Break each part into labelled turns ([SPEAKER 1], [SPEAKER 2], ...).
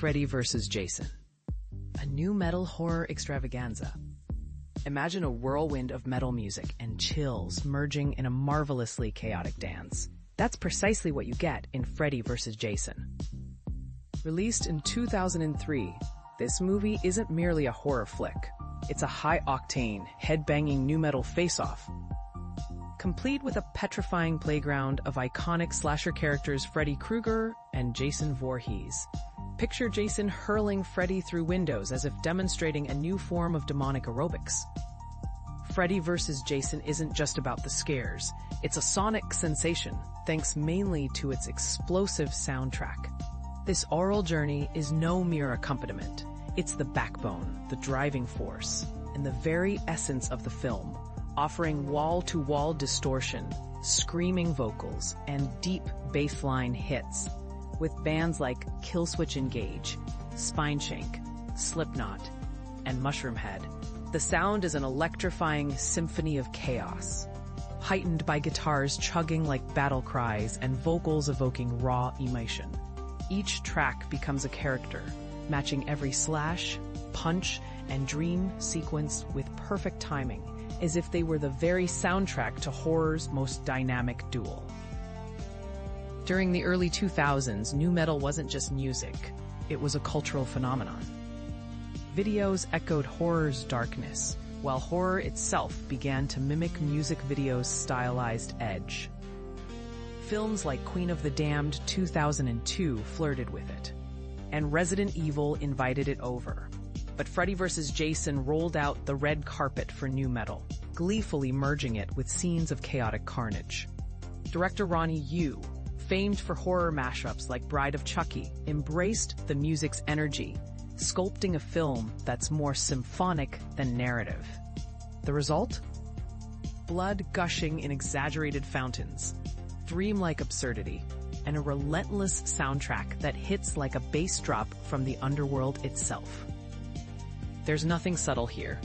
[SPEAKER 1] Freddy vs. Jason, a new metal horror extravaganza. Imagine a whirlwind of metal music and chills merging in a marvelously chaotic dance. That's precisely what you get in Freddy vs. Jason. Released in 2003, this movie isn't merely a horror flick. It's a high-octane, head-banging nu metal face-off, complete with a petrifying playground of iconic slasher characters Freddy Krueger and Jason Voorhees. Picture Jason hurling Freddy through windows as if demonstrating a new form of demonic aerobics. Freddy vs. Jason isn't just about the scares. It's a sonic sensation, thanks mainly to its explosive soundtrack. This aural journey is no mere accompaniment. It's the backbone, the driving force, and the very essence of the film, offering wall-to-wall distortion, screaming vocals, and deep bassline hits, with bands like Killswitch Engage, Spineshank, Slipknot, and Mushroomhead. The sound is an electrifying symphony of chaos, heightened by guitars chugging like battle cries and vocals evoking raw emotion. Each track becomes a character, matching every slash, punch, and dream sequence with perfect timing, as if they were the very soundtrack to horror's most dynamic duel. During the early 2000s, nu metal wasn't just music, it was a cultural phenomenon. Videos echoed horror's darkness, while horror itself began to mimic music videos' stylized edge. Films like Queen of the Damned 2002 flirted with it, and Resident Evil invited it over. But Freddy vs. Jason rolled out the red carpet for nu metal, gleefully merging it with scenes of chaotic carnage. Director Ronnie Yu, famed for horror mashups like Bride of Chucky, embraced the music's energy, sculpting a film that's more symphonic than narrative. The result? Blood gushing in exaggerated fountains, dreamlike absurdity, and a relentless soundtrack that hits like a bass drop from the underworld itself. There's nothing subtle here.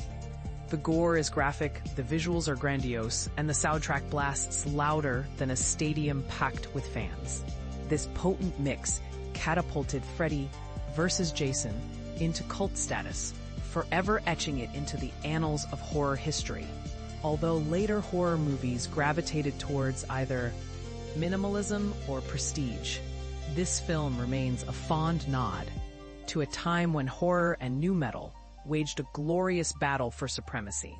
[SPEAKER 1] The gore is graphic, the visuals are grandiose, and the soundtrack blasts louder than a stadium packed with fans. This potent mix catapulted Freddy vs. Jason into cult status, forever etching it into the annals of horror history. Although later horror movies gravitated towards either minimalism or prestige, this film remains a fond nod to a time when horror and nu metal waged a glorious battle for supremacy.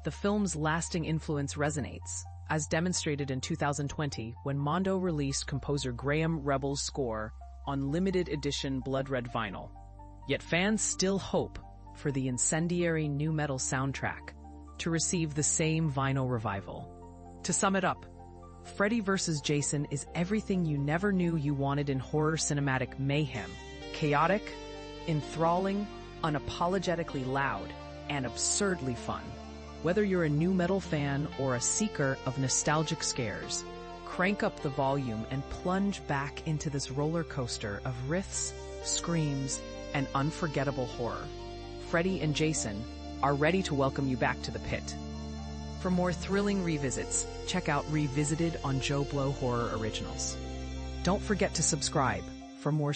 [SPEAKER 1] The film's lasting influence resonates, as demonstrated in 2020 when Mondo released composer Graham Rebel's score on limited edition blood red vinyl. Yet fans still hope for the incendiary nu metal soundtrack to receive the same vinyl revival. To sum it up, Freddy vs. Jason is everything you never knew you wanted in horror cinematic mayhem. Chaotic, enthralling, unapologetically loud, and absurdly fun. Whether you're a nu metal fan or a seeker of nostalgic scares, crank up the volume and plunge back into this roller coaster of riffs, screams, and unforgettable horror. Freddy and Jason are ready to welcome you back to the pit. For more thrilling revisits, check out Revisited on Joe Blow Horror Originals. Don't forget to subscribe for more